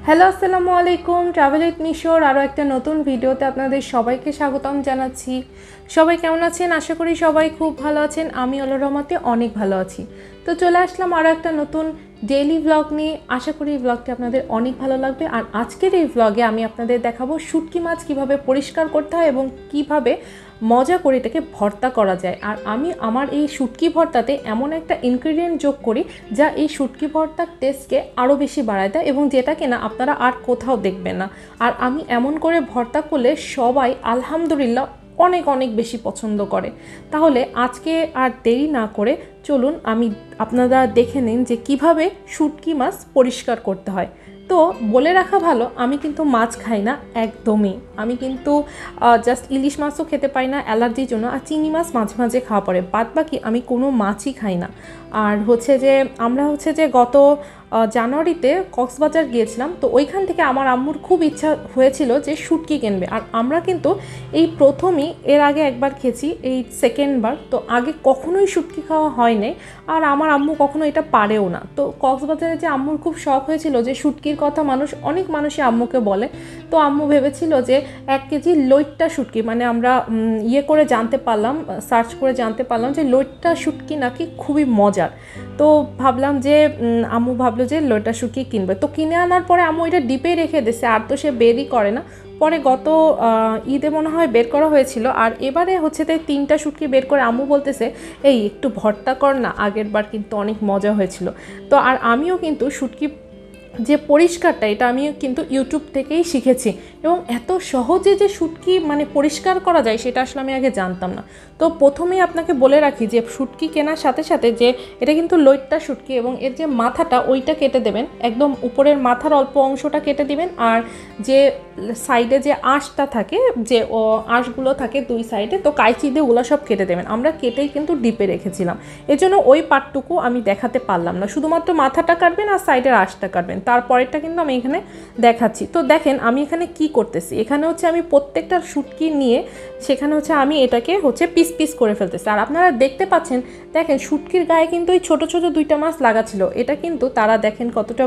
Hello আসসালামু আলাইকুম, travel with মিশোর আরও একটা নতুন ভিডিওতে আপনাদের সবাইকে স্বাগতম জানাচ্ছি। সবাই কেমন আছেন? আশা করি সবাই খুব ভালো আছেন। আমি আল্লাহর রহমতে অনেক ভালো আছি। তো চলে আসলাম আরও একটা নতুন ডেইলি ব্লগ নিয়ে। আশা করি এই ব্লগটি আপনাদের অনেক ভালো লাগবে। আর আজকের এই ব্লগে আমি আপনাদের দেখাবো শুটকি মাছ কীভাবে পরিষ্কার করতে হয় এবং কীভাবে মজা করে এটাকে ভর্তা করা যায়। আর আমি আমার এই শুটকি ভর্তাতে এমন একটা ইনগ্রিডিয়েন্ট যোগ করি যা এই শুটকি ভর্তার টেস্টকে আরও বেশি বাড়ায় দেয় এবং যেটা কিনা আপনারা আর কোথাও দেখবেন না। আর আমি এমন করে ভর্তা করলে সবাই আলহামদুলিল্লাহ অনেক অনেক বেশি পছন্দ করে। তাহলে আজকে আর দেরি না করে চলুন আপনারা দেখে নিন যে কিভাবে শুটকি মাছ পরিষ্কার করতে হয়। তো বলে রাখা ভালো, আমি কিন্তু মাছ খাই না একদমই। আমি কিন্তু জাস্ট ইলিশ মাছও খেতে পারি না অ্যালার্জির জন্য, আর চিংড়ি মাছ মাঝে মাঝে খাওয়া পড়ে, বাদ বাকি আমি কোনো মাছই খাই না। আর আমরা গত জানুয়ারিতে কক্সবাজার গিয়েছিলাম, তো ওইখান থেকে আমার আম্মুর খুব ইচ্ছা হয়েছিল যে শুটকি কিনবে। আর আমরা কিন্তু এই প্রথমই, এর আগে একবার খেয়েছি, এই সেকেন্ডবার। তো আগে কখনোই শুটকি খাওয়া হয়নি, আর আমার আম্মু কখনো এটা পারেও না। তো কক্সবাজারে যে আম্মুর খুব শখ হয়েছিল যে শুটকির কথা অনেক মানুষই আম্মুকে বলে, তো আম্মু ভেবেছিল যে 1 কেজি লইট্টা শুটকি, মানে আমরা সার্চ করে জানতে পারলাম যে লইট্টা শুটকি নাকি খুবই মজার। তো আম্মু ভাবলো যে লইট্টা শুটকি কিনবে। তো কিনে আনার পরে আম্মু এটা ডিপে রেখে দিয়েছে, আর তো সে বেরই করে না। পরে গত ঈদে মনে হয় বের করা হয়েছিল, আর এবারে 3টা শুটকি বের করে আম্মু বলতেছে এই একটু ভর্তা কর না, আগের বার কিন্তু অনেক মজা হয়েছিল। তো আর আমিও কিন্তু শুটকি যে পরিষ্কারটা, এটা আমি কিন্তু ইউটিউব থেকেই শিখেছি। এবং এত সহজে যে শুটকি পরিষ্কার করা যায় সেটা আসলে আমি আগে জানতাম না। তো প্রথমেই আপনাকে বলে রাখি যে শুটকি কেনার সাথে সাথে যে এটা কিন্তু লইট্টা শুটকি, এবং এর যে মাথাটা ওইটা কেটে দেবেন, একদম উপরের মাথার অল্প অংশটা কেটে দিবেন। আর যে সাইডে যে আঁশটা থাকে, যে আঁশগুলো থাকে 2 সাইডে, তো কাঁচি দিয়ে ওগুলো সব কেটে দেবেন। আমরা কেটেই কিন্তু ডিপে রেখেছিলাম, এজন্য ওই পার্টটুকু আমি দেখাতে পারলাম না। শুধুমাত্র মাথাটা কাটবেন আর সাইডের আঁশটা কাটবেন, তারপরেরটা কিন্তু আমি এখানে দেখাচ্ছি। তো দেখেন আমি এখানে কি করতেছি, এখানে আমি প্রত্যেকটা শুটকি নিয়ে সেখানে আমি এটাকে পিস পিস করে ফেলতেছি। আর আপনারা দেখতে পাচ্ছেন, দেখেন শুটকির গায়ে কিন্তু ওই ছোট ছোট 2টা মাছ লাগা ছিল। এটা কিন্তু তারা দেখেন কতটা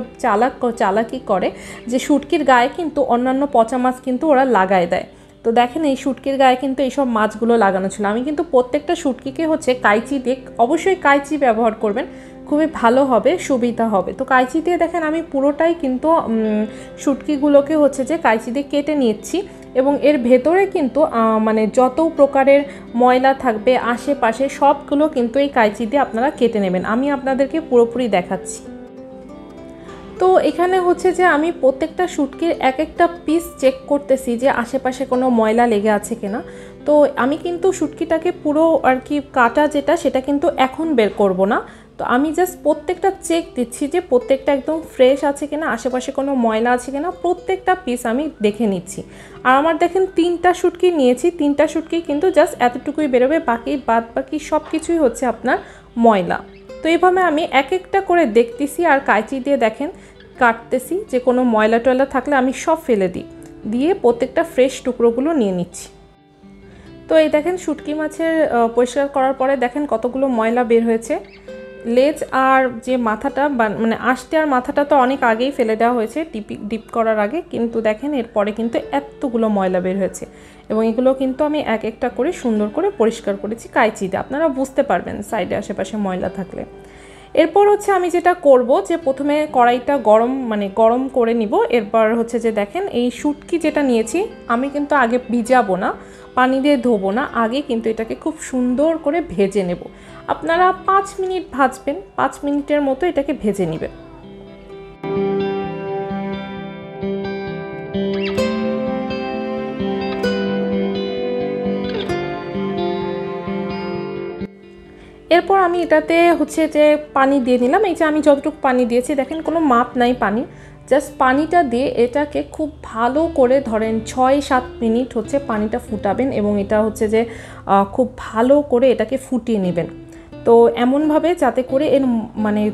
চালাকি করে, যে শুটকির গায়ে কিন্তু অন্যান্য পচা মাছ কিন্তু ওরা লাগায় দেয়। তো দেখেন এই শুটকির গায়ে কিন্তু এইসব মাছগুলো লাগানো ছিল। আমি কিন্তু প্রত্যেকটা শুটকিকে কাইচি দিয়ে, অবশ্যই কাইচি ব্যবহার করবেন, খুবই ভালো হবে, সুবিধা হবে। তো কাইচি দিয়ে দেখেন আমি পুরোটাই কিন্তু শুটকিগুলোকে কাইচি দিয়ে কেটে নিচ্ছি। এবং এর ভেতরে কিন্তু যত প্রকারের ময়লা থাকবে আশেপাশে সবগুলো কিন্তু এই কাইচি দিয়ে আপনারা কেটে নেবেন। আমি আপনাদেরকে পুরোপুরি দেখাচ্ছি। তো এখানে আমি প্রত্যেকটা শুটকির এক একটা পিস চেক করতেছি যে আশেপাশে কোনো ময়লা লেগে আছে কিনা। তো আমি কিন্তু শুটকিটাকে পুরো আর কি কাটা সেটা কিন্তু এখন বের করব না। তো আমি জাস্ট প্রত্যেকটা চেক দিচ্ছি যে প্রত্যেকটা একদম ফ্রেশ আছে কিনা, আশেপাশে কোনো ময়লা আছে কিনা, প্রত্যেকটা পিস আমি দেখে নিচ্ছি। আর আমার দেখেন 3টা শুটকি নিয়েছি, 3টা শুটকি কিন্তু জাস্ট এতটুকুই বেরোবে, বাদ বাকি সব কিছুই আপনার ময়লা। তো এইভাবে আমি এক একটা করে দেখতেছি আর কাঁচি দিয়ে দেখেন কাটতেছি, যে কোনো ময়লা টয়লা থাকলে আমি সব ফেলে দিয়ে প্রত্যেকটা ফ্রেশ টুকরোগুলো নিয়ে নিচ্ছি। তো এই দেখেন শুটকি মাছের পরিষ্কার করার পরে দেখেন কতগুলো ময়লা বের হয়েছে। লেজ আর যে মাথাটা আঁশতে আর মাথাটা তো অনেক আগেই ফেলে দেওয়া হয়েছে ডিপ করার আগে, কিন্তু দেখেন এরপরে কিন্তু এতগুলো ময়লা বের হয়েছে। এবং এগুলো কিন্তু আমি এক একটা করে সুন্দর করে পরিষ্কার করেছি কাঁচিতে, আপনারা বুঝতে পারবেন সাইডে আশেপাশে ময়লা থাকলে। এরপর আমি যেটা করব, যে প্রথমে কড়াইটা গরম করে নিব। এরপর দেখেন এই শুটকি যেটা নিয়েছি আমি কিন্তু আগে ভিজাবো না, পানি দিয়ে ধোবো না, আগে কিন্তু এটাকে খুব সুন্দর করে ভেজে নেব। আপনারা 5 মিনিট ভাজবেন, 5 মিনিটের মতো এটাকে ভেজে নেবেন। এরপর আমি এটাতে পানি দিয়ে নিলাম। এই যে আমি যতটুকু পানি দিয়েছি দেখেন কোনো মাপ নাই পানি, জাস্ট পানিটা দিয়ে এটাকে খুব ভালো করে ধরেন 6-7 মিনিট পানিটা ফুটাবেন, এবং এটা খুব ভালো করে এটাকে ফুটিয়ে নেবেন। তো এমনভাবে যাতে করে এর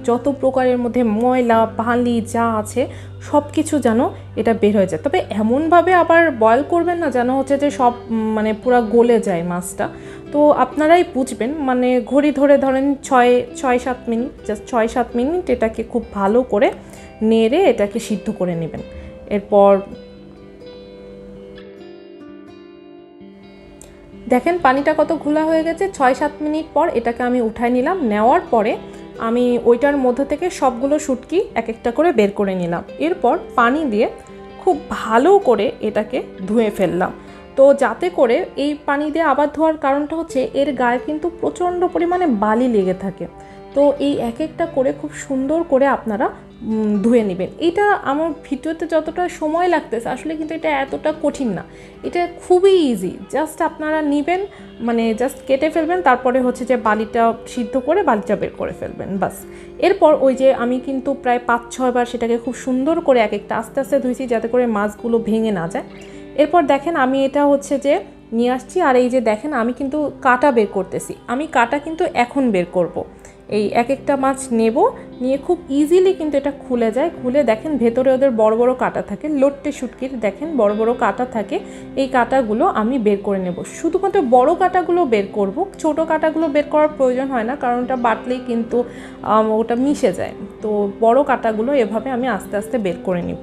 যত প্রকারের মধ্যে ময়লা বালি যা আছে সব কিছু যেন এটা বের হয়ে যায়। তবে এমনভাবে আবার বয়েল করবেন না যেন সব পুরো গলে যায় মাছটা। তো আপনারাই বুঝবেন, ঘড়ি ধরে ধরেন 6-7 মিনিট, জাস্ট 6-7 মিনিট এটাকে খুব ভালো করে নেড়ে এটাকে সিদ্ধ করে নেবেন। এরপর দেখেন পানিটা কত ঘোলা হয়ে গেছে। 6-7 মিনিট পর এটাকে আমি উঠাই নিলাম। নেওয়ার পরে আমি ওইটার মধ্যে থেকে সবগুলো শুটকি এক একটা করে বের করে নিলাম। এরপর পানি দিয়ে খুব ভালো করে এটাকে ধুয়ে ফেললাম। তো যাতে করে এই পানি দিয়ে আবার ধোয়ার কারণটা হচ্ছে এর গায়ে কিন্তু প্রচণ্ড পরিমাণে বালি লেগে থাকে। তো এই এক একটা করে খুব সুন্দর করে আপনারা ধুয়ে নেবেন। এটা আমার ভিডিওতে যতটা সময় লাগতেছে আসলে কিন্তু এটা এতটা কঠিন না, এটা খুবই ইজি। জাস্ট আপনারা নেবেন, মানে জাস্ট কেটে ফেলবেন, তারপরে হচ্ছে যে বালিটা সিদ্ধ করে বালিটা বের করে ফেলবেন, বাস। এরপর ওই যে আমি কিন্তু প্রায় 5-6 বার সেটাকে খুব সুন্দর করে এক একটা আস্তে আস্তে ধুইছি যাতে করে মাছগুলো ভেঙে না যায়। এরপর দেখেন আমি এটা হচ্ছে যে নিয়ে আসছি, আর এই যে দেখেন আমি কিন্তু কাটা বের করতেছি। আমি কাটা কিন্তু এখন বের করব। এই এক একটা মাছ নেব, নিয়ে খুব ইজিলি কিন্তু এটা খুলে যায়। খুলে দেখেন ভেতরে ওদের বড় বড় কাঁটা থাকে, লোট্টে শুটকির দেখেন বড় বড় কাঁটা থাকে। এই কাঁটাগুলো আমি বের করে নেব, শুধুমাত্র বড় কাঁটাগুলো বের করব, ছোট কাঁটাগুলো বের করার প্রয়োজন হয় না, কারণ ওটা বাটলেই কিন্তু ওটা মিশে যায়। তো বড় কাঁটাগুলো এভাবে আমি আস্তে আস্তে বের করে নিব।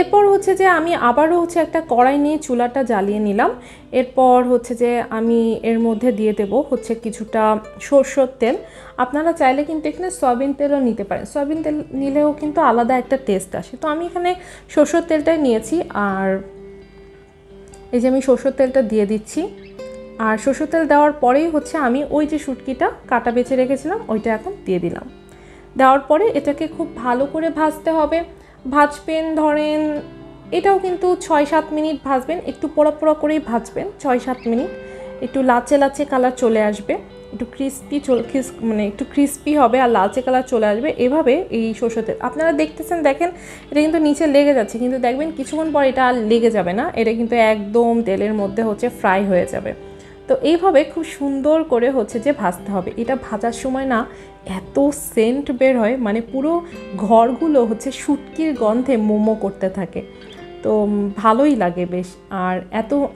এরপর হচ্ছে যে আমি আবারও হচ্ছে একটা কড়াই নিয়ে চুলাটা জ্বালিয়ে নিলাম। এরপর হচ্ছে যে আমি এর মধ্যে দিয়ে দেব হচ্ছে কিছুটা সরষের তেল। আপনারা চাইলে কিন্তু এখানে সয়াবিন তেলও নিতে পারেন, সয়াবিন তেল নিলেও কিন্তু আলাদা একটা টেস্ট আসে। তো আমি এখানে সরষের তেলটাই নিয়েছি, আর এই যে আমি সরষের তেলটা দিয়ে দিচ্ছি। আর সরষের তেল দেওয়ার পরেই হচ্ছে আমি ওই যে শুটকিটা কাটা বেছে রেখেছিলাম ওইটা এখন দিয়ে দিলাম। দেওয়ার পরে এটাকে খুব ভালো করে ভাজতে হবে। ভাজবেন ধরেন এটাও কিন্তু 6-7 মিনিট ভাজবেন, একটু পোড়া পোড়া করেই ভাজবেন 6-7 মিনিট। একটু লালচে লালচে কালার চলে আসবে, একটু মানে একটু ক্রিস্পি হবে আর লালচে কালার চলে আসবে। এভাবে এই সরষের তেল আপনারা দেখতেছেন, দেখেন এটা কিন্তু নিচে লেগে যাচ্ছে, কিন্তু দেখবেন কিছুক্ষণ পর এটা আর লেগে যাবে না, এটা কিন্তু একদম তেলের মধ্যে হচ্ছে ফ্রাই হয়ে যাবে। তো এইভাবে খুব সুন্দর করে হচ্ছে যে ভাজতে হবে। এটা ভাজার সময় না এত সেন্ট বের হয়, মানে পুরো ঘরগুলো হচ্ছে শুটকির গন্ধে মোমো করতে থাকে। তো ভালোই লাগে বেশ।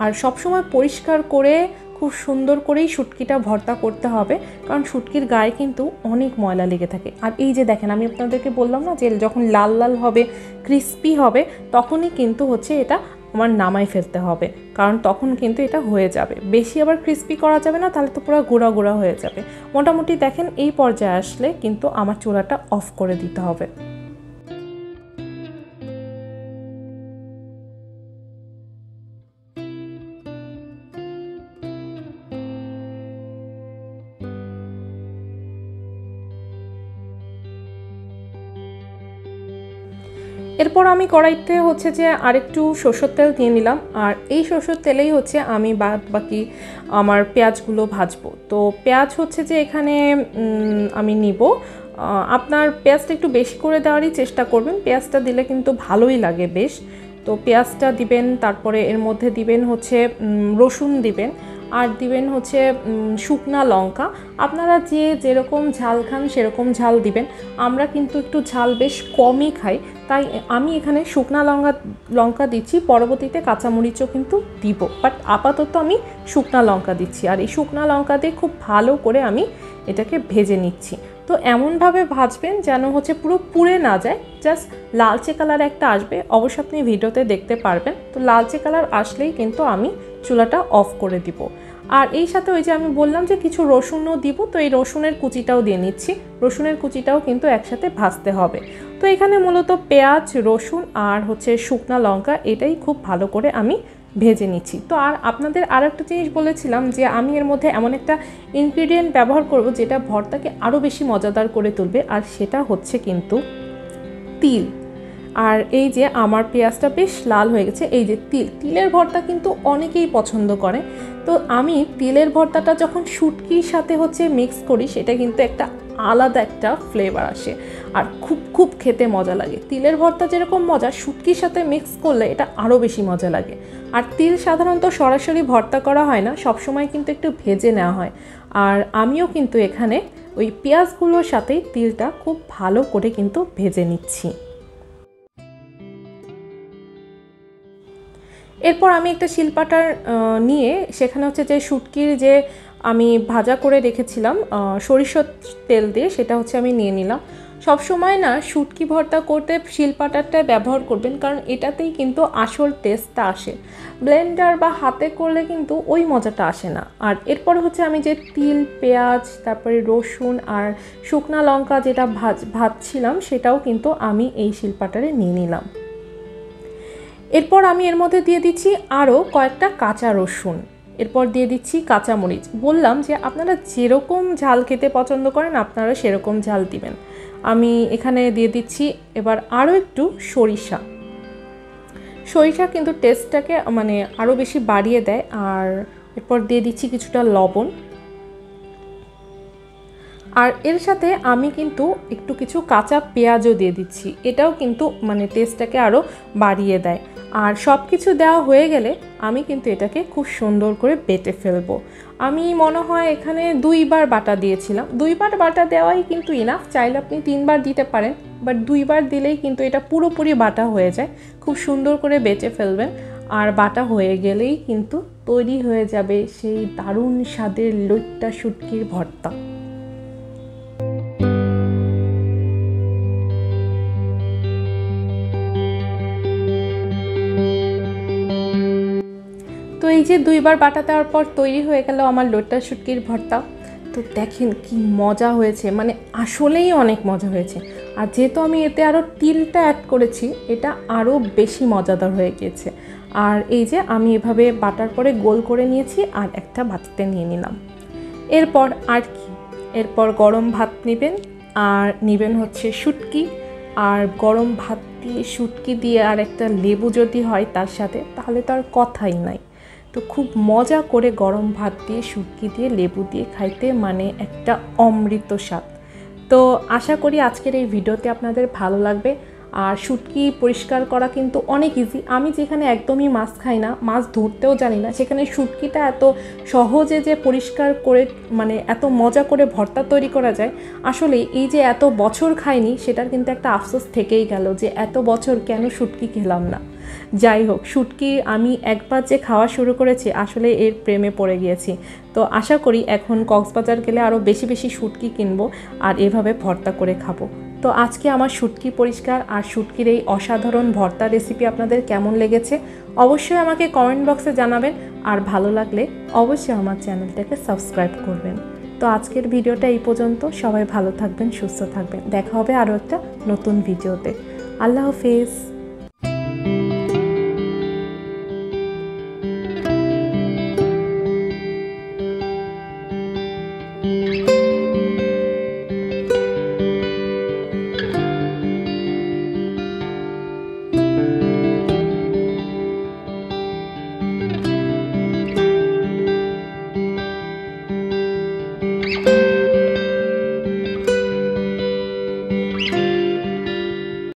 আর সবসময় পরিষ্কার করে খুব সুন্দর করেই শুটকিটা ভর্তা করতে হবে, কারণ শুটকির গায়ে কিন্তু অনেক ময়লা লেগে থাকে। আর এই যে দেখেন আমি আপনাদেরকে বললাম না যে যখন লাল লাল হবে, ক্রিস্পি হবে, তখনই কিন্তু হচ্ছে এটা আমার নামাই ফেলতে হবে, কারণ তখন কিন্তু এটা হয়ে যাবে। বেশি আবার ক্রিস্পি করা যাবে না, তাহলে তো পুরো গুঁড়া গুঁড়া হয়ে যাবে। মোটামুটি দেখেন এই পর্যায়ে আসলে কিন্তু আমার চুলাটা অফ করে দিতে হবে। এরপর আমি কড়াইতে হচ্ছে যে আরেকটু সরষের তেল দিয়ে নিলাম, আর এই সরষের তেলেই হচ্ছে আমি বাকি আমার পেঁয়াজগুলো ভাজবো। তো পেঁয়াজ হচ্ছে যে এখানে আমি নিব, আপনার পেঁয়াজটা একটু বেশি করে দেওয়ারই চেষ্টা করবেন, পেঁয়াজটা দিলে কিন্তু ভালোই লাগে বেশ। তো পেঁয়াজটা দিবেন, তারপরে এর মধ্যে দিবেন হচ্ছে রসুন দিবেন, আর দিবেন হচ্ছে শুকনা লঙ্কা। আপনারা যেরকম ঝাল খান সেরকম ঝাল দিবেন। আমরা কিন্তু একটু ঝাল বেশ কমই খাই, তাই আমি এখানে শুকনা লঙ্কা দিচ্ছি, পরবর্তীতে কাঁচামরিচও কিন্তু দিব, বাট আপাতত আমি শুকনা লঙ্কা দিচ্ছি। আর এই শুকনা লঙ্কা দিয়ে খুব ভালো করে আমি এটাকে ভেজে নিচ্ছি। তো এমনভাবে ভাজবেন যেন হচ্ছে পুরো পুড়ে না যায়, জাস্ট লালচে কালার একটা আসবে, অবশ্য আপনি ভিডিওতে দেখতে পারবেন। তো লালচে কালার আসলেই কিন্তু আমি চুলাটা অফ করে দিব। আর এই সাথে ওই যে আমি বললাম যে কিছু রসুনও দিব, তো এই রসুনের কুচিটাও দিয়ে নিচ্ছি। রসুনের কুচিটাও কিন্তু একসাথে ভাজতে হবে। তো এখানে মূলত পেঁয়াজ, রসুন আর হচ্ছে শুকনা লঙ্কা এটাই খুব ভালো করে আমি ভেজে নিচ্ছি। তো আর আপনাদের আর একটা জিনিস বলেছিলাম যে আমি এর মধ্যে এমন একটা ইনগ্রিডিয়েন্ট ব্যবহার করব যেটা ভর্তাকে আরও বেশি মজাদার করে তুলবে, আর সেটা হচ্ছে কিন্তু তিল। আর এই যে আমার পেঁয়াজটা বেশ লাল হয়ে গেছে, এই যে তিলের ভর্তা কিন্তু অনেকেই পছন্দ করে। তো আমি তিলের ভর্তাটা যখন শুটকির সাথে হচ্ছে মিক্স করি, সেটা কিন্তু একটা আলাদা একটা ফ্লেভার আসে, আর খুব খুব খেতে মজা লাগে। তিলের ভর্তা যেরকম মজা, শুটকির সাথে মিক্স করলে এটা আরও বেশি মজা লাগে। আর তিল সাধারণত সরাসরি ভর্তা করা হয় না, সবসময় কিন্তু একটু ভেজে নেওয়া হয়। আর আমিও কিন্তু এখানে ওই পেঁয়াজগুলোর সাথেই তিলটা খুব ভালো করে কিন্তু ভেজে নিচ্ছি। এরপর আমি একটা শিলপাটার নিয়ে সেখানে হচ্ছে যে শুটকির যে আমি ভাজা করে রেখেছিলাম সরিষার তেল দিয়ে, সেটা হচ্ছে আমি নিয়ে নিলাম। সব সময় না শুটকি ভর্তা করতে শিলপাটাটা ব্যবহার করবেন, কারণ এটাতেই কিন্তু আসল টেস্টটা আসে। ব্লেন্ডার বা হাতে করলে কিন্তু ওই মজাটা আসে না। আর এরপর হচ্ছে আমি যে তিল, পেঁয়াজ, তারপরে রসুন আর শুকনা লঙ্কা যেটা ভাজছিলাম সেটাও কিন্তু আমি এই শিলপাটারে নিয়ে নিলাম। এরপর আমি এর মধ্যে দিয়ে দিচ্ছি আরও কয়েকটা কাঁচা রসুন, এরপর দিয়ে দিচ্ছি কাঁচামরিচ। বললাম যে আপনারা যেরকম ঝাল খেতে পছন্দ করেন আপনারা সেরকম ঝাল দিবেন। আমি এখানে দিয়ে দিচ্ছি এবার আরও একটু সরিষা। সরিষা কিন্তু টেস্টটাকে মানে আরও বেশি বাড়িয়ে দেয়। আর এরপর দিয়ে দিচ্ছি কিছুটা লবণ। আর এর সাথে আমি কিন্তু একটু কিছু কাঁচা পেঁয়াজও দিয়ে দিচ্ছি, এটাও কিন্তু মানে টেস্টটাকে আরও বাড়িয়ে দেয়। আর সব কিছু দেওয়া হয়ে গেলে আমি কিন্তু এটাকে খুব সুন্দর করে বেটে ফেলবো। আমি মনে হয় এখানে 2 বার বাটা দিয়েছিলাম, 2 বার বাটা দেওয়াই কিন্তু ইনাফ। চাইলে আপনি 3 বার দিতে পারেন, বাট 2 বার দিলেই কিন্তু এটা পুরোপুরি বাটা হয়ে যায়। খুব সুন্দর করে বেটে ফেলবেন। আর বাটা হয়ে গেলেই কিন্তু তৈরি হয়ে যাবে সেই দারুণ স্বাদের লইট্টা শুটকির ভর্তা। তো এই যে 2 বার বাটা দেওয়ার পর তৈরি হয়ে গেল আমার লইট্টা শুটকির ভর্তা। তো দেখেন কি মজা হয়েছে, মানে আসলেই অনেক মজা হয়েছে। আর যেহেতু আমি এতে আরও তিলটা অ্যাড করেছি, এটা আরও বেশি মজাদার হয়ে গিয়েছে। আর এই যে আমি এভাবে বাটার পরে গোল করে নিয়েছি আর একটা বাটিতে নিয়ে নিলাম। এরপর আর কি, এরপর গরম ভাত নেবেন, আর নেবেন হচ্ছে শুটকি। আর গরম ভাত দিয়ে শুটকি দিয়ে আর একটা লেবু যদি হয় তার সাথে, তাহলে তো আর কথাই নাই। তো খুব মজা করে গরম ভাত দিয়ে শুটকি দিয়ে লেবু দিয়ে খাইতে মানে একটা অমৃত স্বাদ। তো আশা করি আজকের এই ভিডিওতে আপনাদের ভালো লাগবে। আর শুটকি পরিষ্কার করা কিন্তু অনেক ইজি। আমি যেখানে একদমই মাছ খাই না, মাছ ধরতেও জানি না, সেখানে শুটকিটা এত সহজে যে পরিষ্কার করে মানে এত মজা করে ভর্তা তৈরি করা যায়, আসলে এই যে এত বছর খাইনি সেটার কিন্তু একটা আফসোস থেকেই গেল যে এত বছর কেন শুটকি খেলাম না। যাই হোক, শুটকি আমি একবার যে খাওয়া শুরু করেছি আসলে এর প্রেমে পড়ে গিয়েছি। তো আশা করি এখন কক্সবাজার গেলে আরও বেশি বেশি শুটকি কিনবো আর এভাবে ভর্তা করে খাবো। তো আজকে আমার শুটকি পরিষ্কার আর শুটকির এই অসাধারণ ভর্তা রেসিপি আপনাদের কেমন লেগেছে অবশ্যই আমাকে কমেন্ট বক্সে জানাবেন। আর ভালো লাগলে অবশ্যই আমার চ্যানেলটাকে সাবস্ক্রাইব করবেন। তো আজকের ভিডিওটা এই পর্যন্ত। সবাই ভালো থাকবেন, সুস্থ থাকবেন। দেখা হবে আরও একটা নতুন ভিডিওতে। আল্লাহ হাফেজ।